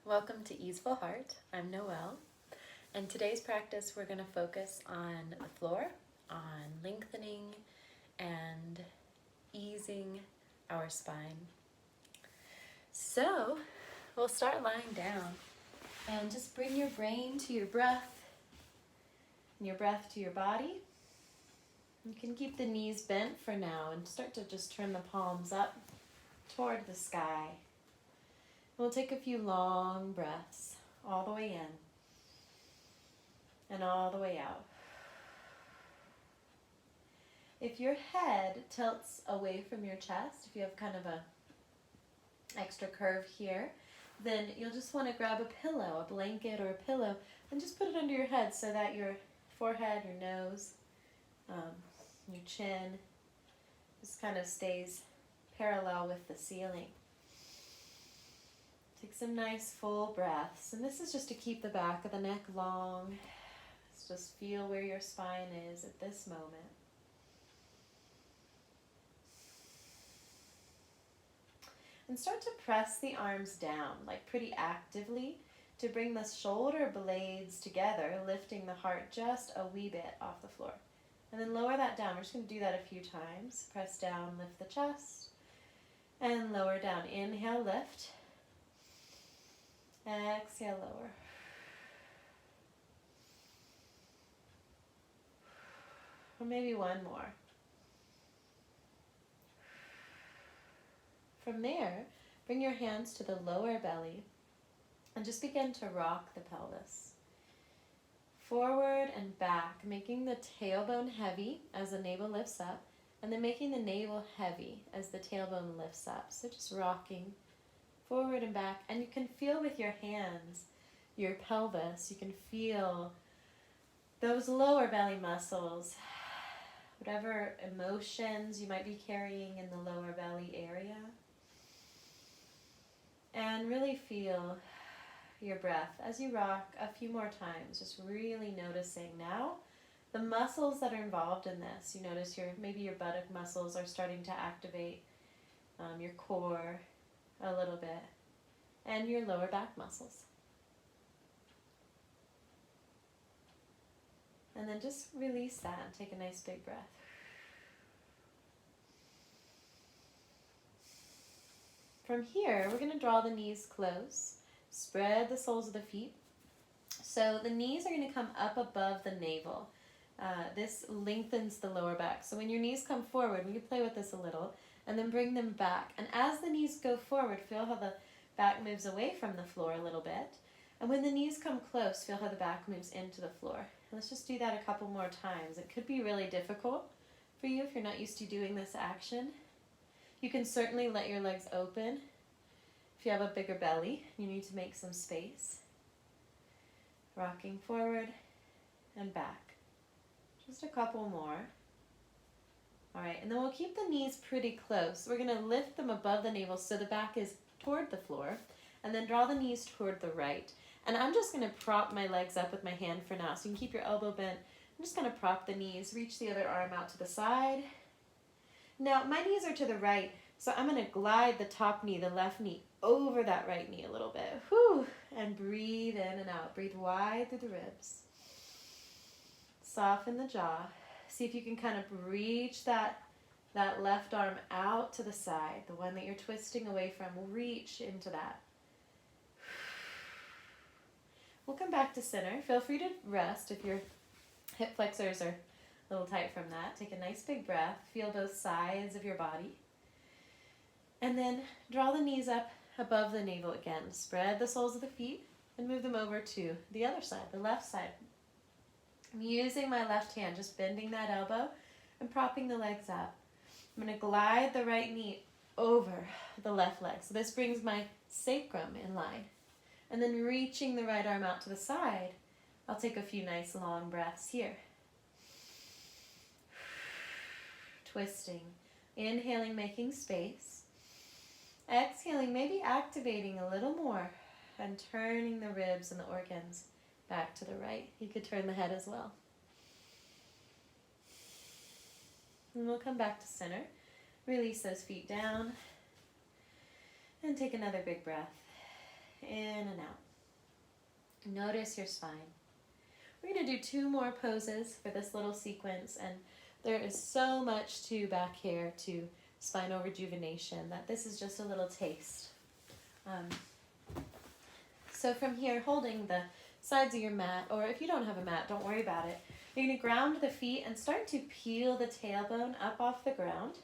Welcome to Easeful Heart. I'm Noelle, and today's practice we're going to focus on the floor, on lengthening and easing our spine. So we'll start lying down and just bring your brain to your breath and your breath to your body. You can keep the knees bent for now and start to just turn the palms up toward the sky. We'll take a few long breaths all the way in and all the way out. If your head tilts away from your chest, if you have kind of a extra curve here, then you'll just want to grab a pillow, a blanket or a pillow, and just put it under your head so that your forehead, your nose, your chin just kind of stays parallel with the ceiling. Take some nice full breaths, and this is just to keep the back of the neck long. Just feel where your spine is at this moment. And start to press the arms down, like pretty actively, to bring the shoulder blades together, lifting the heart just a wee bit off the floor. And then lower that down. We're just going to do that a few times. Press down, lift the chest, and lower down. Inhale, lift. Exhale, lower. Or maybe one more. From there, bring your hands to the lower belly and just begin to rock the pelvis. Forward and back, making the tailbone heavy as the navel lifts up, and then making the navel heavy as the tailbone lifts up. So just rocking forward and back, and you can feel with your hands your pelvis. You can feel those lower belly muscles, whatever emotions you might be carrying in the lower belly area, and really feel your breath as you rock a few more times, just really noticing now the muscles that are involved in this. You notice maybe your buttock muscles are starting to activate, your core a little bit, and your lower back muscles. And then just release that and take a nice big breath. From here, we're going to draw the knees close, spread the soles of the feet. So the knees are going to come up above the navel. This lengthens the lower back. So when your knees come forward, we can play with this a little, and then bring them back. And as the knees go forward, feel how the back moves away from the floor a little bit. And when the knees come close, feel how the back moves into the floor. And let's just do that a couple more times. It could be really difficult for you if you're not used to doing this action. You can certainly let your legs open. If you have a bigger belly, you need to make some space. Rocking forward and back. Just a couple more. All right, and then we'll keep the knees pretty close. We're going to lift them above the navel so the back is toward the floor, and then draw the knees toward the right. And I'm just going to prop my legs up with my hand for now, so you can keep your elbow bent. I'm just going to prop the knees, reach the other arm out to the side. Now, my knees are to the right, so I'm going to glide the top knee, the left knee, over that right knee a little bit. Whew, and breathe in and out. Breathe wide through the ribs. Soften the jaw. See if you can kind of reach that left arm out to the side, the one that you're twisting away from. Reach into that. We'll come back to center. Feel free to rest if your hip flexors are a little tight from that. Take a nice big breath. Feel both sides of your body. And then draw the knees up above the navel again. Spread the soles of the feet and move them over to the other side, the left side. I'm using my left hand, just bending that elbow and propping the legs up. I'm going to glide the right knee over the left leg. So this brings my sacrum in line. And then reaching the right arm out to the side, I'll take a few nice long breaths here. Twisting. Inhaling, making space. Exhaling, maybe activating a little more and turning the ribs and the organs back to the right. You could turn the head as well. And we'll come back to center. Release those feet down. And take another big breath. In and out. Notice your spine. We're going to do 2 more poses for this little sequence, and there is so much to back here to spinal rejuvenation that this is just a little taste. So from here, holding the sides of your mat, or if you don't have a mat, don't worry about it. You're going to ground the feet and start to peel the tailbone up off the ground.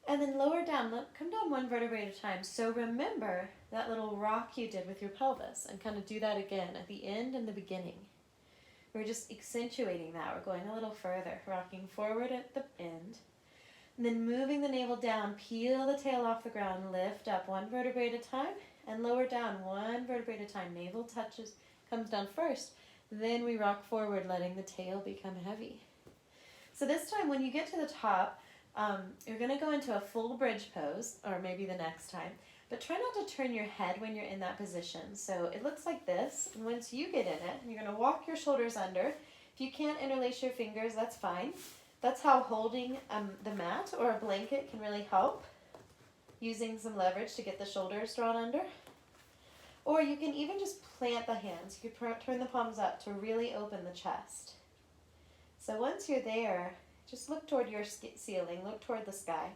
And then lower down, come down 1 vertebrae at a time. So remember that little rock you did with your pelvis, and kind of do that again at the end and the beginning. We're just accentuating that. We're going a little further, rocking forward at the end. And then moving the navel down, peel the tail off the ground, lift up 1 vertebrae at a time, and lower down 1 vertebrae at a time. Navel comes down first, then we rock forward, letting the tail become heavy. So this time when you get to the top, you're going to go into a full bridge pose, or maybe the next time, but try not to turn your head when you're in that position. So it looks like this, and once you get in it, you're going to walk your shoulders under. If you can't interlace your fingers, that's fine. That's how holding the mat or a blanket can really help, using some leverage to get the shoulders drawn under. Or you can even just plant the hands. You can turn the palms up to really open the chest. So once you're there, just look toward your ceiling, look toward the sky.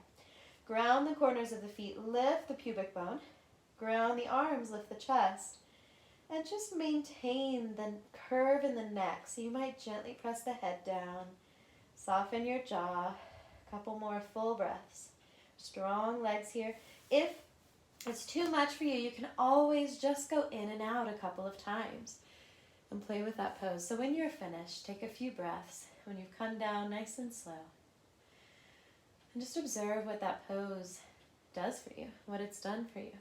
Ground the corners of the feet, lift the pubic bone. Ground the arms, lift the chest. And just maintain the curve in the neck. So you might gently press the head down, soften your jaw. A couple more full breaths. Strong legs here. If it's too much for you, you can always just go in and out a couple of times and play with that pose. So when you're finished, take a few breaths. When you've come down nice and slow, and just observe what that pose does for you, what it's done for you.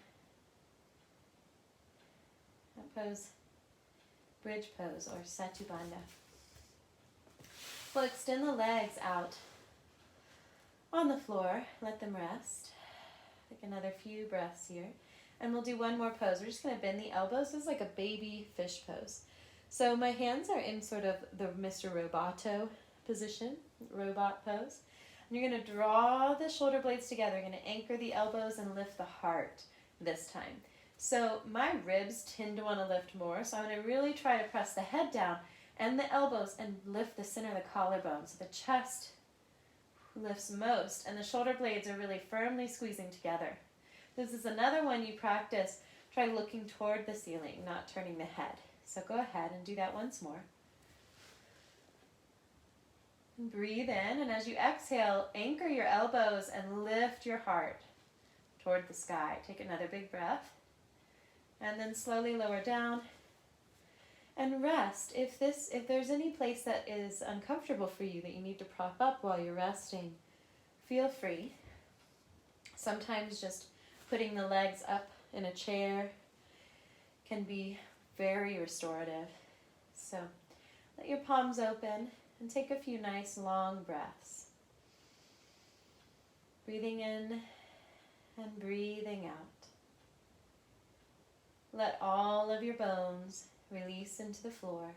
That pose, bridge pose, or Setu Bandha. We'll extend the legs out on the floor, let them rest. Take another few breaths here, and we'll do 1 more pose. We're just going to bend the elbows. This is like a baby fish pose. So my hands are in sort of the Mr. Roboto position, robot pose. And you're going to draw the shoulder blades together. You're going to anchor the elbows and lift the heart this time. So my ribs tend to want to lift more, so I'm going to really try to press the head down and the elbows and lift the center of the collarbone. So the chest lifts most, and the shoulder blades are really firmly squeezing together. This is another one you practice. Try looking toward the ceiling, not turning the head. So go ahead and do that once more. And breathe in, and as you exhale, anchor your elbows and lift your heart toward the sky. Take another big breath, and then slowly lower down and rest. If there's any place that is uncomfortable for you that you need to prop up while you're resting, feel free. Sometimes just putting the legs up in a chair can be very restorative. So let your palms open and take a few nice long breaths. Breathing in and breathing out. Let all of your bones release into the floor.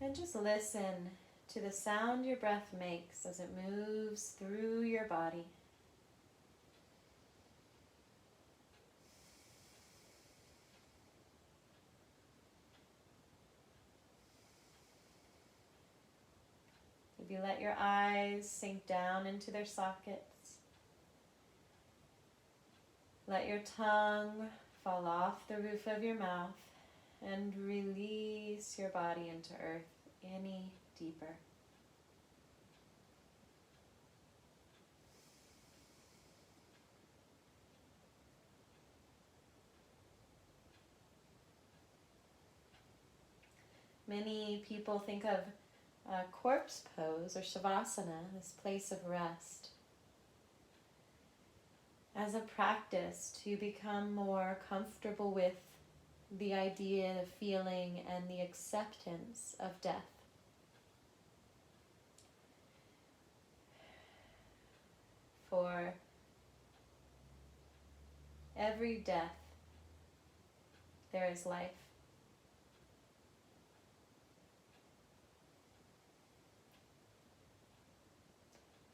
And just listen to the sound your breath makes as it moves through your body. If you let your eyes sink down into their sockets, let your tongue fall off the roof of your mouth and release your body into earth any deeper. Many people think of a corpse pose or shavasana, this place of rest, as a practice to become more comfortable with the idea, the feeling, and the acceptance of death. For every death, there is life.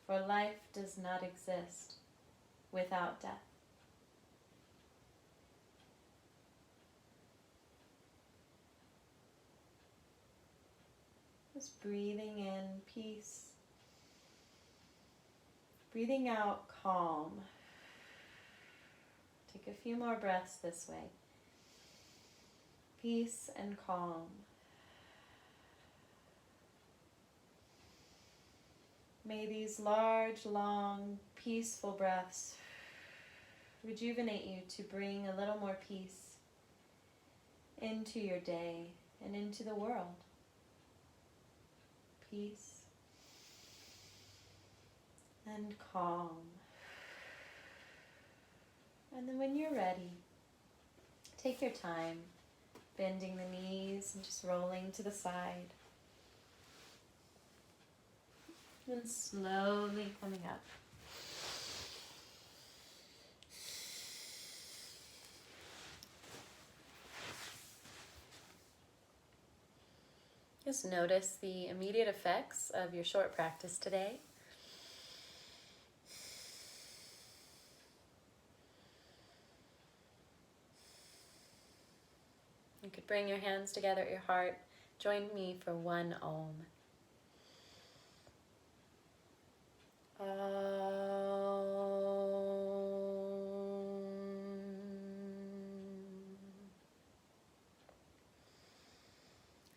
For life does not exist without death. Just breathing in peace. Breathing out calm. Take a few more breaths this way. Peace and calm. May these large, long, peaceful breaths rejuvenate you to bring a little more peace into your day and into the world. Peace and calm. And then when you're ready, take your time, bending the knees and just rolling to the side. And slowly coming up. Just notice the immediate effects of your short practice today. You could bring your hands together at your heart. Join me for one Om.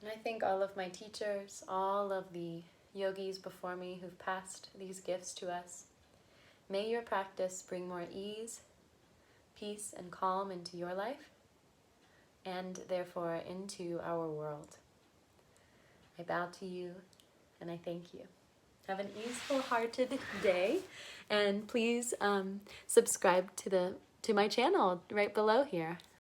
And I thank all of my teachers, all of the yogis before me who've passed these gifts to us. May your practice bring more ease, peace, and calm into your life, and therefore into our world. I bow to you, and I thank you. Have an easeful-hearted day, and please subscribe to my channel right below here.